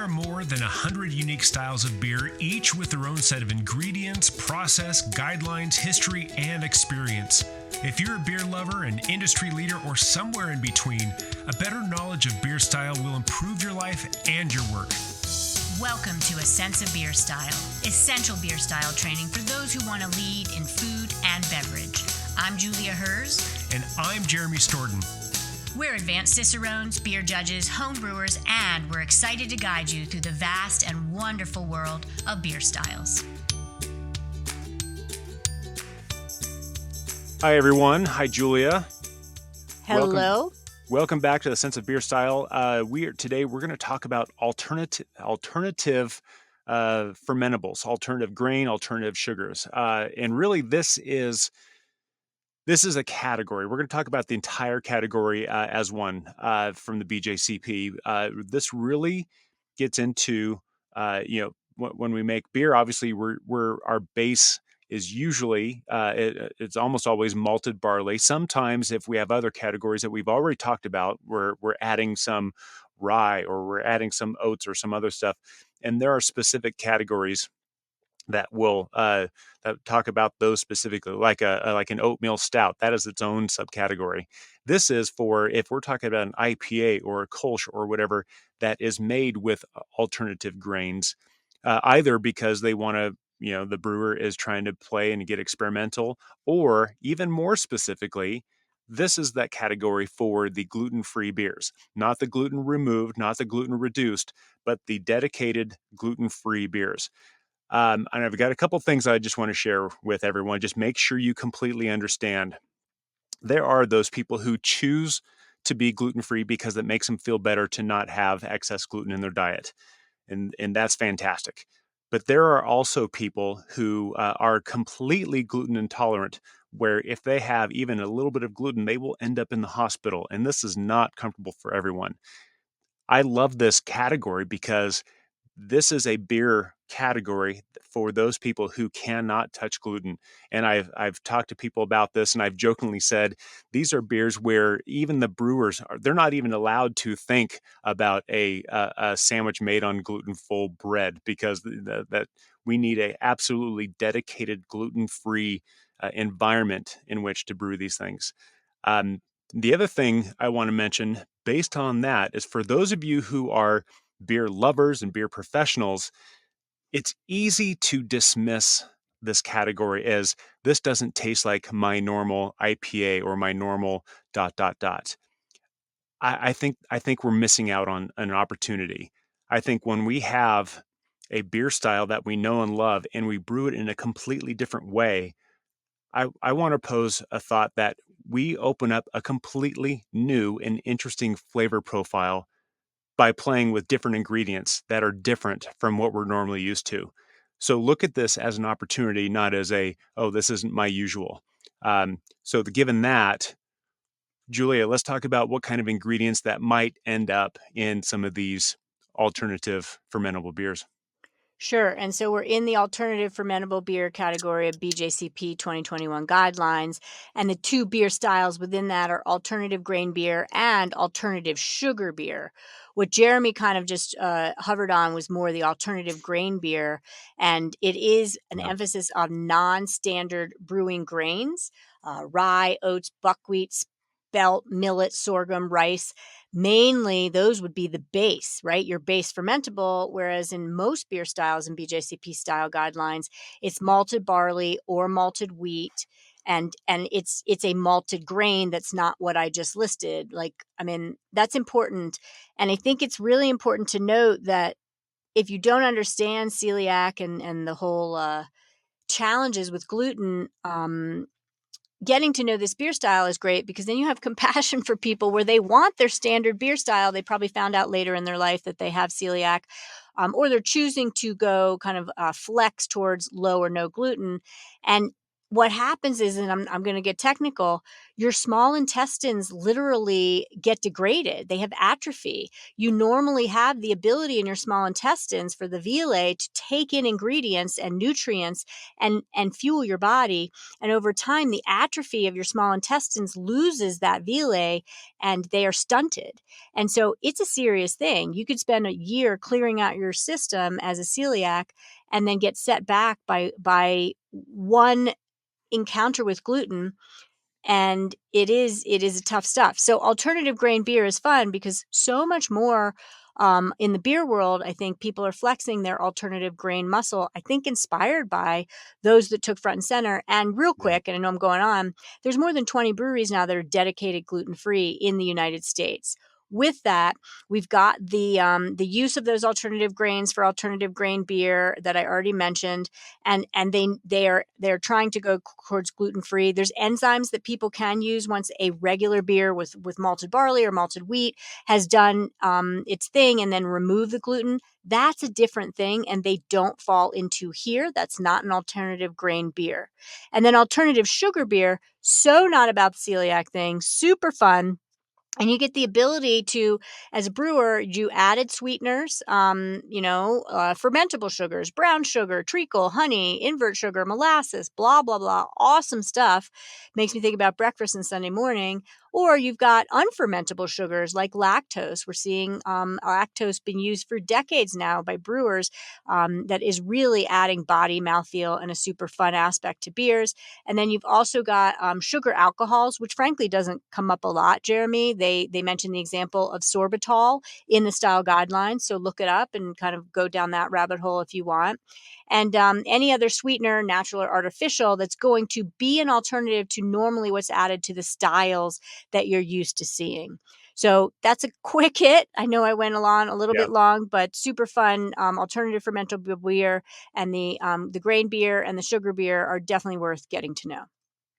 There are more than 100 unique styles of beer, each with their own set of ingredients, process, guidelines, history, and experience. If you're a beer lover, an industry leader, or somewhere in between, a better knowledge of beer style will improve your life and your work. Welcome to A Sense of Beer Style, essential beer style training for those who want to lead in food and beverage. I'm Julia Herz. And I'm Jeremy Storton. We're advanced Cicerones, beer judges, home brewers, and we're excited to guide you through the vast and wonderful world of beer styles. Hi, everyone. Hi, Julia. Hello. Welcome back to the Sense of Beer Style. Today we're going to talk about alternative fermentables, alternative grain, alternative sugars, and really this is a category. We're going to talk about the entire category as one from the BJCP. This really gets into when we make beer. Obviously, our base is usually it's almost always malted barley. Sometimes, if we have other categories that we've already talked about, we're adding some rye or we're adding some oats or some other stuff. And there are specific categories that will that talk about those specifically, like an oatmeal stout. That is its own subcategory. This is for if we're talking about an IPA or a Kolsch or whatever that is made with alternative grains, either because they want to, the brewer is trying to play and get experimental, or even more specifically, this is that category for the gluten-free beers, not the gluten removed, not the gluten reduced, but the dedicated gluten-free beers. And I've got a couple things I just want to share with everyone. Just make sure you completely understand. There are those people who choose to be gluten-free because it makes them feel better to not have excess gluten in their diet. And that's fantastic. But there are also people who are completely gluten intolerant, where if they have even a little bit of gluten, they will end up in the hospital. And this is not comfortable for everyone. I love this category because this is a beer category for those people who cannot touch gluten. And I've talked to people about this, and I've jokingly said these are beers where even the brewers they're not even allowed to think about a sandwich made on gluten-full bread, because that we need a absolutely dedicated gluten-free environment in which to brew these things. The other thing I want to mention based on that is, for those of you who are beer lovers and beer professionals, it's easy to dismiss this category as this doesn't taste like my normal IPA or my normal ... I think we're missing out on an opportunity. I think when we have a beer style that we know and love and we brew it in a completely different way, I want to pose a thought that we open up a completely new and interesting flavor profile by playing with different ingredients that are different from what we're normally used to. So look at this as an opportunity, not as this isn't my usual. Given that, Julia, let's talk about what kind of ingredients that might end up in some of these alternative fermentable beers. Sure. And so we're in the alternative fermentable beer category of BJCP 2021 guidelines. And the two beer styles within that are alternative grain beer and alternative sugar beer. What Jeremy kind of just hovered on was more the alternative grain beer. And it is an emphasis on non-standard brewing grains, rye, oats, buckwheat, spelt, millet, sorghum, rice. Mainly, those would be the base, right? Your base fermentable, whereas in most beer styles and BJCP style guidelines, it's malted barley or malted wheat, and it's a malted grain that's not what I just listed. That's important. And I think it's really important to note that if you don't understand celiac and the whole challenges with gluten, getting to know this beer style is great, because then you have compassion for people where they want their standard beer style. They probably found out later in their life that they have celiac, or they're choosing to go kind of flex towards low or no gluten. And what happens is, and I'm going to get technical, your small intestines literally get degraded. They have atrophy. You normally have the ability in your small intestines for the villi to take in ingredients and nutrients and fuel your body. And over time, the atrophy of your small intestines loses that villi and they are stunted. And so it's a serious thing. You could spend a year clearing out your system as a celiac and then get set back by one encounter with gluten, and it is a tough stuff. So alternative grain beer is fun because so much more in the beer world, I think people are flexing their alternative grain muscle, I think inspired by those that took front and center. And real Yeah. quick, and I know I'm going on, there's more than 20 breweries now that are dedicated gluten-free in the United States. With that, we've got the use of those alternative grains for alternative grain beer that I already mentioned, and they're trying to go towards gluten free. There's enzymes that people can use once a regular beer with malted barley or malted wheat has done its thing, and then remove the gluten. That's a different thing, and they don't fall into here. That's not an alternative grain beer. And then alternative sugar beer, so not about the celiac thing, super fun. And you get the ability to, as a brewer, you added sweeteners, fermentable sugars, brown sugar, treacle, honey, invert sugar, molasses, blah, blah, blah. Awesome stuff. Makes me think about breakfast and Sunday morning. Or you've got unfermentable sugars like lactose. We're seeing lactose being used for decades now by brewers, that is really adding body mouthfeel and a super fun aspect to beers. And then you've also got sugar alcohols, which frankly doesn't come up a lot, Jeremy. They mentioned the example of sorbitol in the style guidelines, so look it up and kind of go down that rabbit hole if you want. And any other sweetener, natural or artificial, that's going to be an alternative to normally what's added to the styles that you're used to seeing. So that's a quick hit. I know I went along a little Yeah. bit long, but super fun. Alternative fermentable beer and the grain beer and the sugar beer are definitely worth getting to know.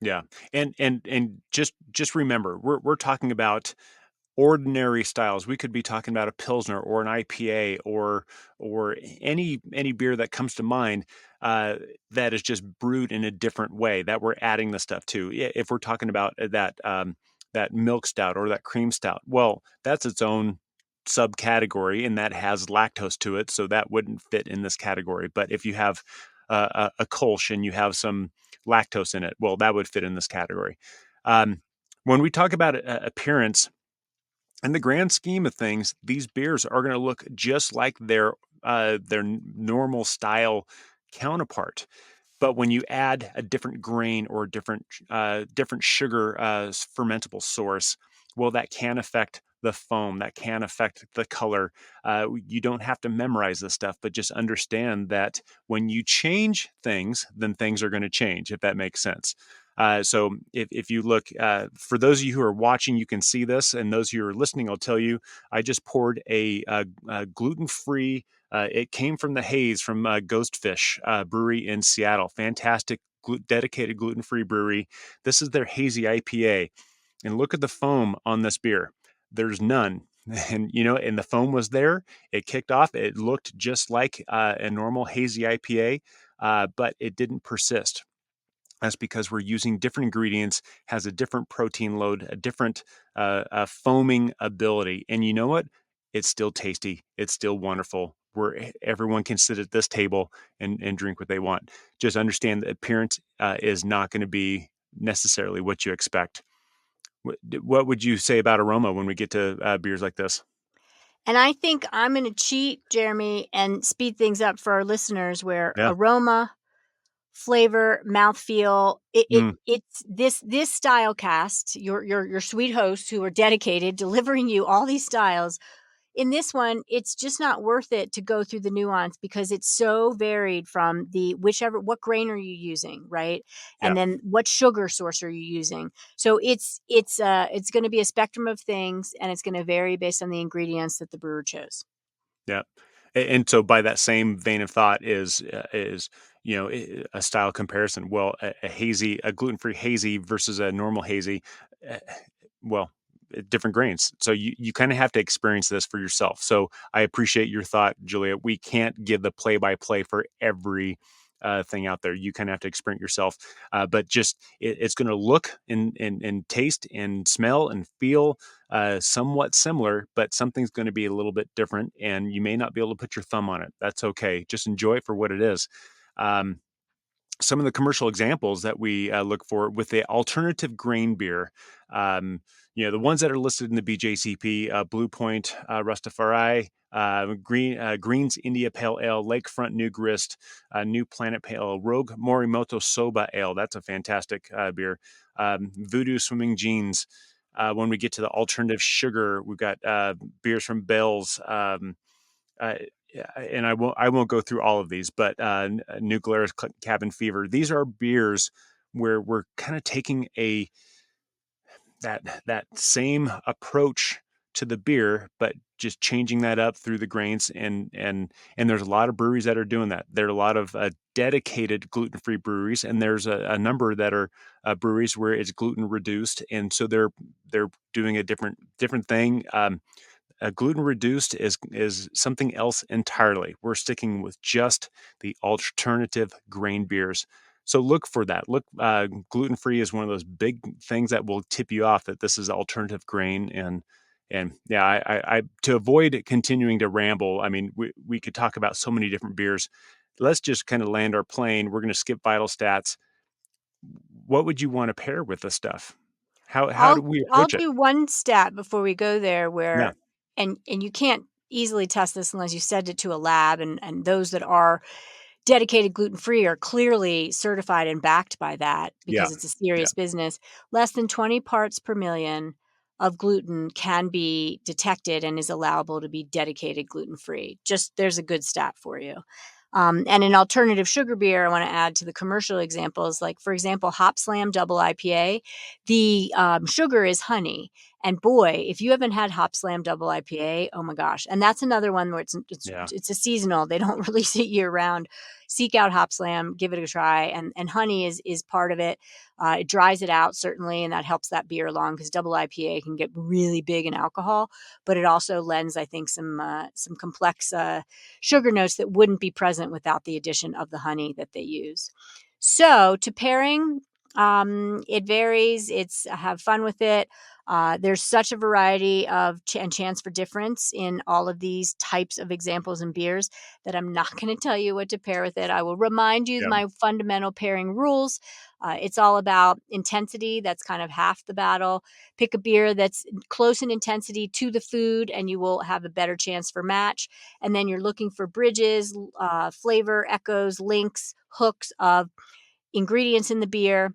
Yeah. And just remember, we're talking about ordinary styles. We could be talking about a Pilsner or an IPA or any beer that comes to mind, that is just brewed in a different way that we're adding the stuff to. If we're talking about that milk stout or that cream stout, well, that's its own subcategory and that has lactose to it, so that wouldn't fit in this category. But if you have a Kolsch and you have some lactose in it, well, that would fit in this category. Um, when we talk about appearance, in the grand scheme of things, these beers are going to look just like their normal style counterpart. But when you add a different grain or different sugar fermentable source, well, that can affect the foam, that can affect the color. You don't have to memorize this stuff, but just understand that when you change things, then things are going to change, if that makes sense. So if you look, for those of you who are watching, you can see this, and those who are listening, I'll tell you, I just poured a gluten-free. It came from the Haze from Ghostfish Brewery in Seattle. Fantastic, dedicated gluten-free brewery. This is their hazy IPA, and look at the foam on this beer. There's none. And and the foam was there. It kicked off. It looked just like a normal hazy IPA, but it didn't persist. That's because we're using different ingredients, has a different protein load, a different foaming ability. And you know what? It's still tasty. It's still wonderful. Where everyone can sit at this table and drink what they want. Just understand the appearance is not going to be necessarily what you expect. What would you say about aroma when we get to beers like this? And I think I'm going to cheat, Jeremy, and speed things up for our listeners where Yeah. aroma, flavor, mouthfeel, Mm, it's this style cast, your sweet hosts who are dedicated delivering you all these styles. In this one, it's just not worth it to go through the nuance because it's so varied from what grain are you using, right? yeah. And then what sugar source are you using? So it's going to be a spectrum of things, and it's going to vary based on the ingredients that the brewer chose. Yeah. And so by that same vein of thought is a style comparison. Well, a gluten-free hazy versus a normal hazy, uh, well, different grains. So you kind of have to experience this for yourself. So I appreciate your thought, Julia. We can't give the play-by-play for every thing out there. You kind of have to experiment yourself. But just it's going to look and taste and smell and feel somewhat similar, but something's going to be a little bit different, and you may not be able to put your thumb on it. That's okay. Just enjoy it for what it is. Some of the commercial examples that we look for with the alternative grain beer, the ones that are listed in the BJCP, Blue Point, Rastafari, Greens India Pale Ale, Lakefront New Grist, New Planet Pale Ale, Rogue Morimoto Soba Ale. That's a fantastic beer. Voodoo Swimming Jeans. When we get to the alternative sugar, we've got beers from Bell's. And I won't go through all of these, but New Glarus Cabin Fever. These are beers where we're kind of taking that same approach to the beer, but just changing that up through the grains. And there's a lot of breweries that are doing that. There are a lot of dedicated gluten-free breweries, and there's a number that are breweries where it's gluten reduced, and so they're doing a different thing. Gluten reduced is something else entirely. We're sticking with just the alternative grain beers. So look for that. Look, gluten free is one of those big things that will tip you off that this is alternative grain. And yeah, I to avoid continuing to ramble. I mean, we could talk about so many different beers. Let's just kind of land our plane. We're going to skip vital stats. What would you want to pair with this stuff? How do we I'll approach it? do one stat before we go there Yeah, where and you can't easily test this unless you send it to a lab, and those that are dedicated gluten-free are clearly certified and backed by that yeah, because it's a yeah, serious business. Less than 20 parts per million of gluten can be detected and is allowable to be dedicated gluten-free. Just there's a good stat for you. And an alternative sugar beer, I want to add to the commercial examples, like for example, Hop Slam Double IPA, the sugar is honey. And boy, if you haven't had Hop Slam Double IPA, oh my gosh! And that's another one where yeah, it's a seasonal; they don't release it year round. Seek out Hop Slam, give it a try, and honey is part of it. It dries it out certainly, and that helps that beer along because Double IPA can get really big in alcohol, but it also lends, I think, some complex sugar notes that wouldn't be present without the addition of the honey that they use. So to pairing, it varies. It's have fun with it. There's such a variety of and chance for difference in all of these types of examples and beers that I'm not going to tell you what to pair with it. I will remind you yeah, my fundamental pairing rules. It's all about intensity. That's kind of half the battle. Pick a beer that's close in intensity to the food, and you will have a better chance for match. And then you're looking for bridges, flavor, echoes, links, hooks of ingredients in the beer,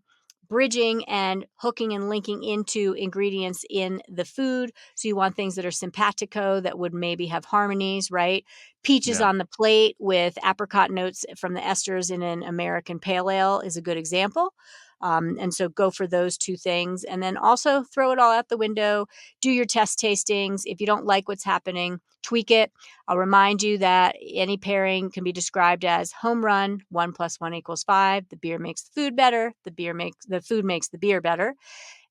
bridging and hooking and linking into ingredients in the food. So you want things that are simpatico that would maybe have harmonies, right? Peaches yeah. on the plate with apricot notes from the esters in an American pale ale is a good example. And so go for those two things. And then also throw it all out the window. Do your test tastings. If you don't like what's happening, tweak it. I'll remind you that any pairing can be described as home run, 1+1 = 5. The beer makes the food better. The food makes the beer better.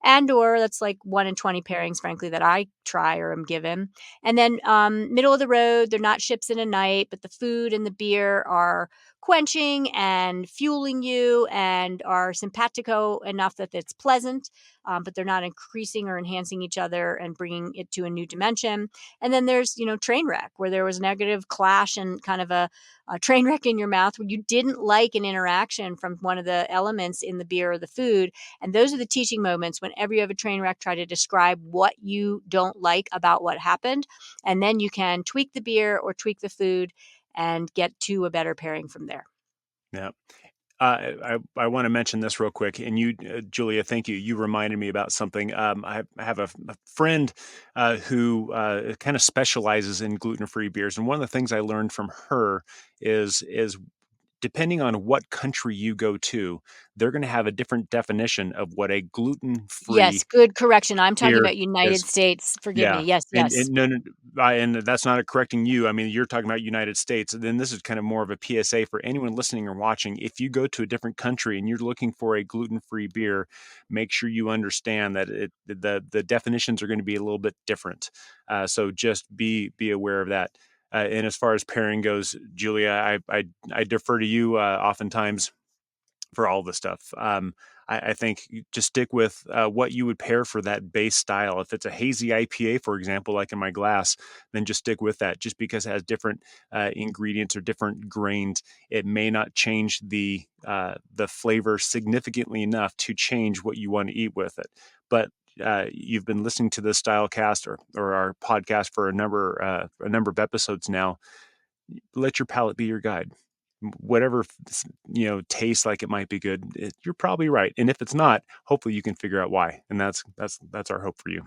And or that's like 1 in 20 pairings, frankly, that I try or am given. And then middle of the road, they're not ships in a night, but the food and the beer are quenching and fueling you and are simpatico enough that it's pleasant, but they're not increasing or enhancing each other and bringing it to a new dimension. And then there's, train wreck where there was negative clash and kind of a train wreck in your mouth where you didn't like an interaction from one of the elements in the beer or the food. And those are the teaching moments whenever you have a train wreck, try to describe what you don't like about what happened. And then you can tweak the beer or tweak the food and get to a better pairing from there. Yeah. I want to mention this real quick, and you, Julia, thank you. You reminded me about something. I have a friend who kind of specializes in gluten-free beers, and one of the things I learned from her is depending on what country you go to, they're going to have a different definition of what a gluten-free Yes, good correction. I'm talking beer about United is. States. Forgive Yeah, me. Yes, and yes. no, and that's not correcting you. I mean, you're talking about United States. Then this is kind of more of a PSA for anyone listening or watching. If you go to a different country and you're looking for a gluten-free beer, make sure you understand that the definitions are going to be a little bit different. So just be aware of that. And as far as pairing goes, Julia, I defer to you oftentimes for all the stuff. I think you just stick with what you would pair for that base style. If it's a hazy IPA, for example, like in my glass, then just stick with that. Just because it has different ingredients or different grains, it may not change the flavor significantly enough to change what you want to eat with it. But you've been listening to this Stylecast or our podcast for a number of episodes now. Let your palate be your guide. Whatever tastes like it might be good, you're probably right. And if it's not, hopefully you can figure out why. And that's our hope for you.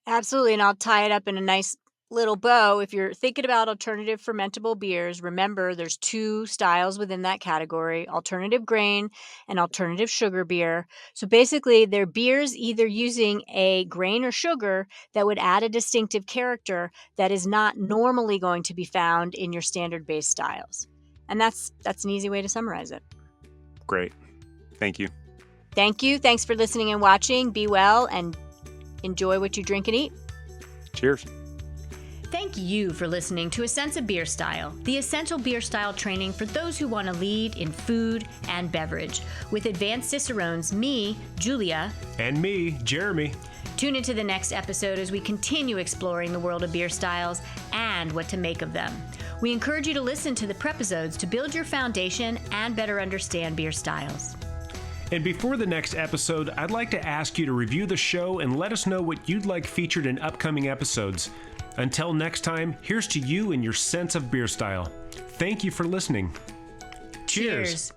Absolutely. And I'll tie it up in a nice little bow. If you're thinking about alternative fermentable beers, remember there's two styles within that category: alternative grain and alternative sugar beer. So basically, they're beers either using a grain or sugar that would add a distinctive character that is not normally going to be found in your standard base styles. And that's an easy way to summarize it. Great. Thank you. Thank you. Thanks for listening and watching. Be well and enjoy what you drink and eat. Cheers. Thank you for listening to A Sense of Beer Style, the essential beer style training for those who want to lead in food and beverage. With advanced Cicerones, me, Julia, And me, Jeremy. Tune into the next episode as we continue exploring the world of beer styles and what to make of them. We encourage you to listen to the prepisodes to build your foundation and better understand beer styles. And before the next episode, I'd like to ask you to review the show and let us know what you'd like featured in upcoming episodes. Until next time, here's to you and your sense of beer style. Thank you for listening. Cheers.